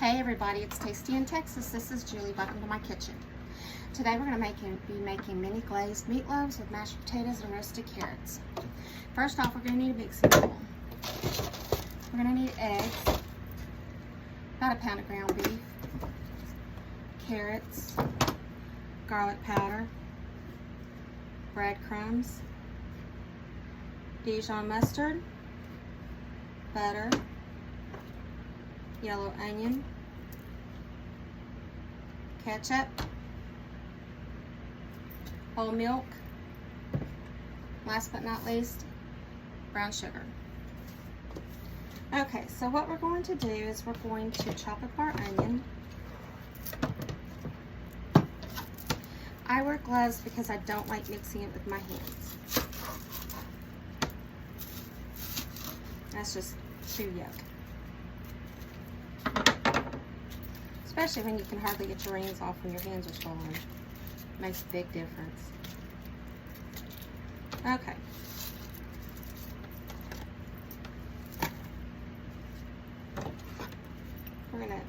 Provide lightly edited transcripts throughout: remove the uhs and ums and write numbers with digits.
Hey everybody, it's Tasty in Texas. This is Julie. Welcome to my kitchen. Today we're going to be making mini glazed meatloaves with mashed potatoes and roasted carrots. First off, we're going to need a mixing bowl. We're going to need eggs, about a pound of ground beef, carrots, garlic powder, breadcrumbs, Dijon mustard, butter, yellow onion, ketchup, whole milk, last but not least, brown sugar. Okay, so what we're going to do is we're going to chop up our onion. I wear gloves because I don't like mixing it with my hands. That's just chew yuck. Especially when you can hardly get your hands off when your hands are swollen. Makes a big difference. Okay. We're gonna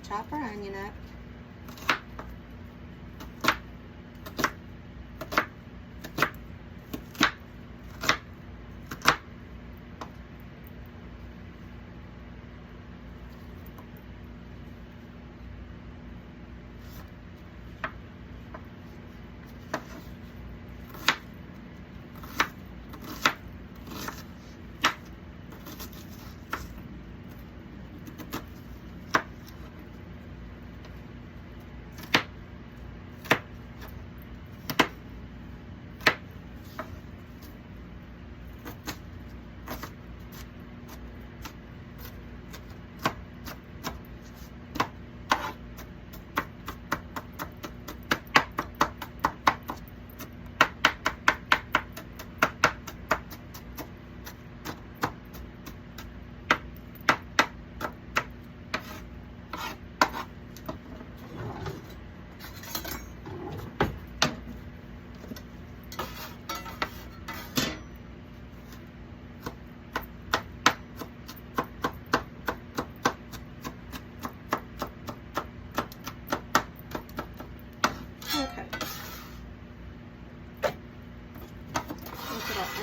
chop our onion up.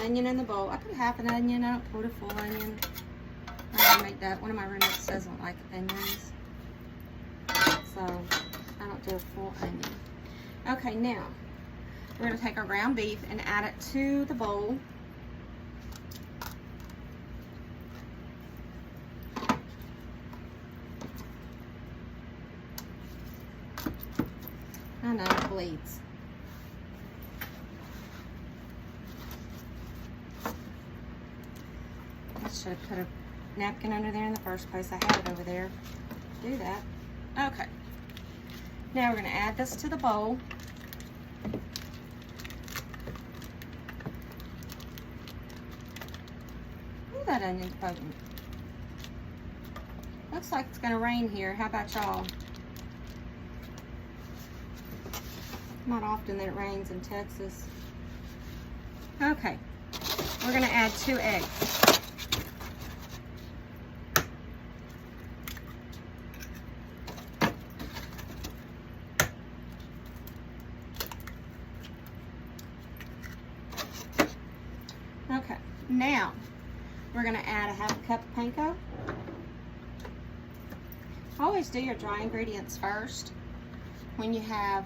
Onion in the bowl. I put half an onion. I don't put a full onion. I make that. One of my roommates doesn't like onions, so I don't do a full onion. Okay, now we're going to take our ground beef and add it to the bowl. I know it bleeds. I should have put a napkin under there in the first place. I had it over there. Do that. Okay. Now we're going to add this to the bowl. Ooh, that onion's potent. Looks like it's going to rain here. How about y'all? Not often that it rains in Texas. Okay. We're going to add 2 eggs. Okay, now we're going to add a half a cup of panko. Always do your dry ingredients first when you have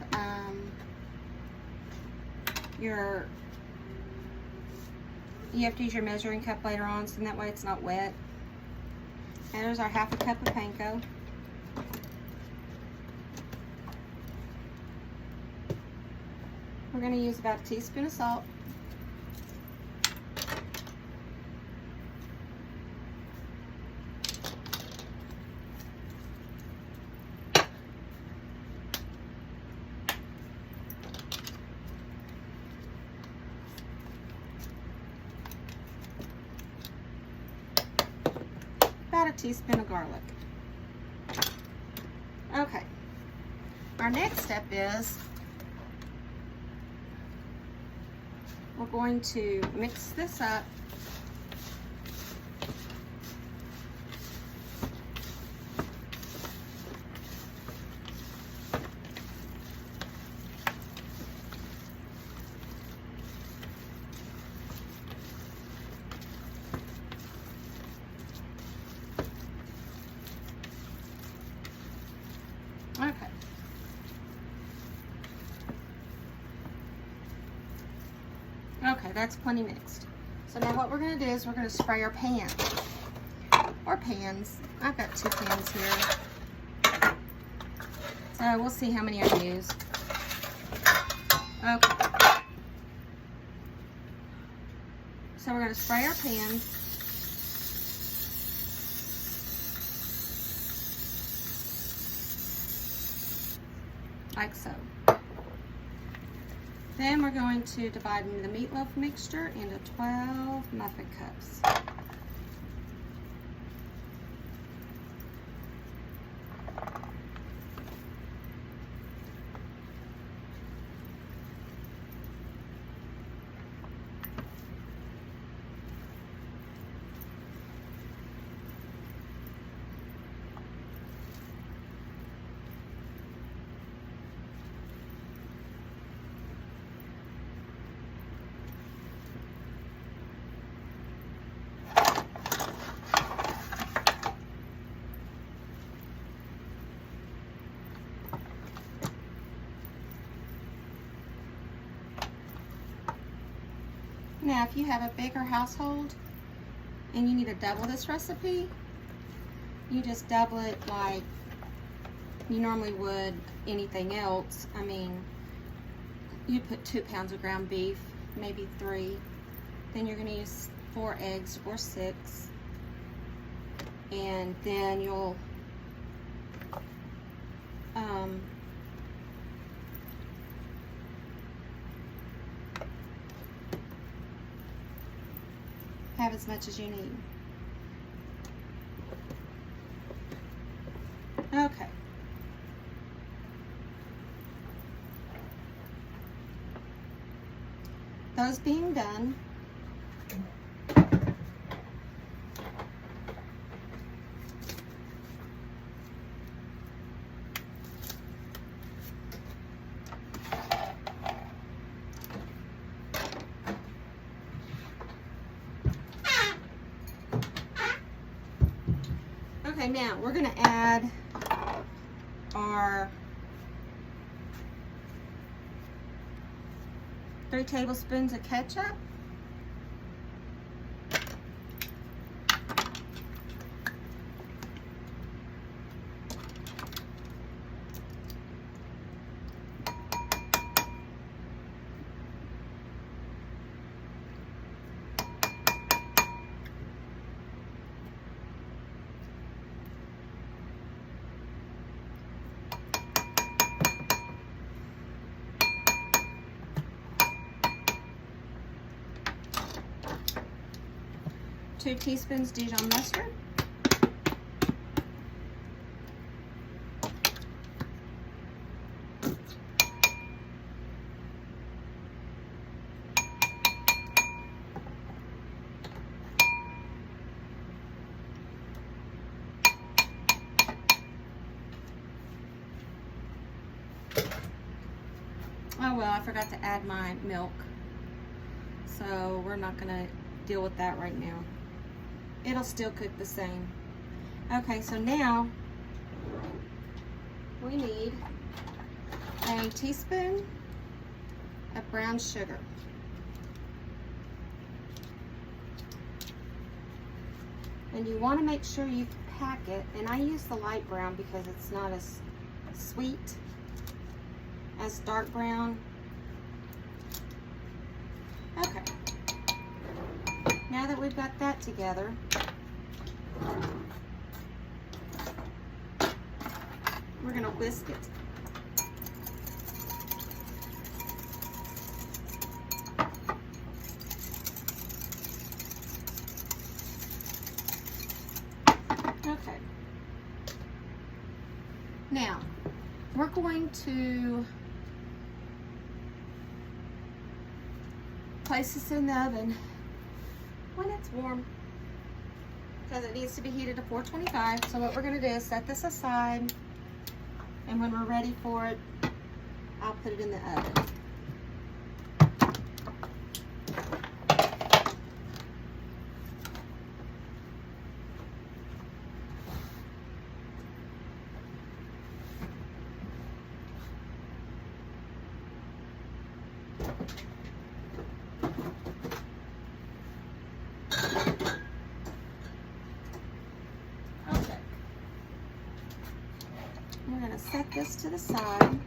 you have to use your measuring cup later on, so that way it's not wet. And there's our half a cup of panko. We're going to use about a teaspoon of salt. About a teaspoon of garlic. Okay. Our next step is we're going to mix this up that's plenty mixed. So now what we're going to do is we're going to spray our pan, or pans. I've got 2 pans here. So we'll see how many I use. Okay. So we're going to spray our pans. Like so. Then we're going to divide the meatloaf mixture into 12 muffin cups. Now, if you have a bigger household and you need to double this recipe, you just double it like you normally would anything else. I mean, you put 2 pounds of ground beef, maybe 3. Then you're going to use 4 eggs or 6. And then you'll have as much as you need. Okay. Those being done, okay, now we're going to add our 3 tablespoons of ketchup. Two teaspoons Dijon mustard. Oh well, I forgot to add my milk, so we're not gonna deal with that right now. It'll still cook the same. Okay, so now we need a teaspoon of brown sugar. And you want to make sure you pack it, and I use the light brown because it's not as sweet as dark brown. Okay. Now that we've got that together, we're going to whisk it. Okay. Now, we're going to place this in the oven when it's warm, because it needs to be heated to 425. So what we're going to do is set this aside, and when we're ready for it, I'll put it in the oven. set this to the side.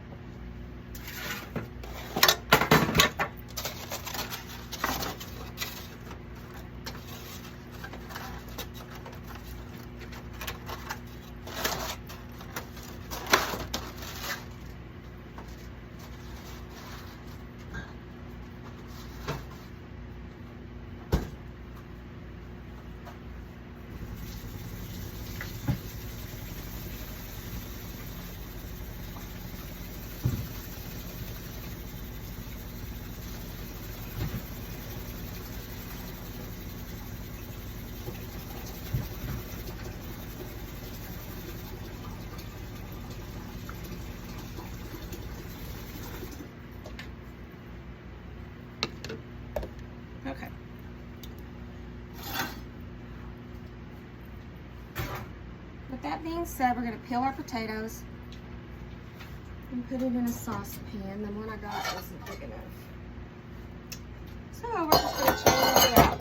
Okay. With that being said, we're going to peel our potatoes and put it in a saucepan. The one I got wasn't big enough. So we're just going to change it out.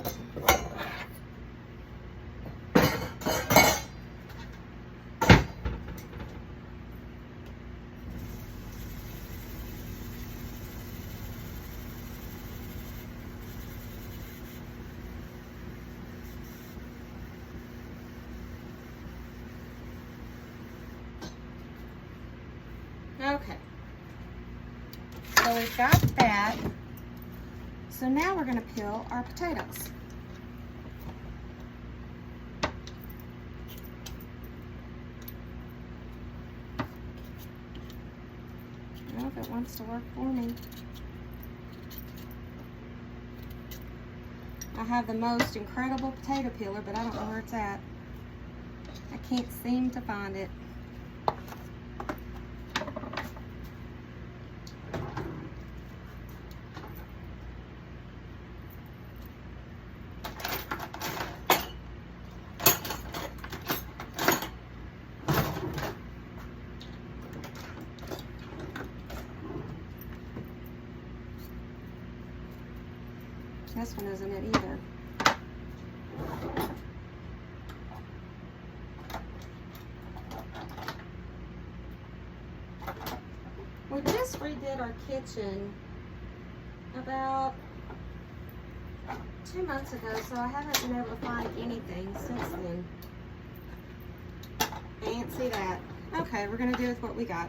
Okay, so we've got that. So now we're going to peel our potatoes. I don't know if it wants to work for me. I have the most incredible potato peeler, but I don't know where it's at. I can't seem to find it. This one isn't it either. We just redid our kitchen about 2 months ago, so I haven't been able to find anything since then. Fancy that. Okay, we're going to do with what we got.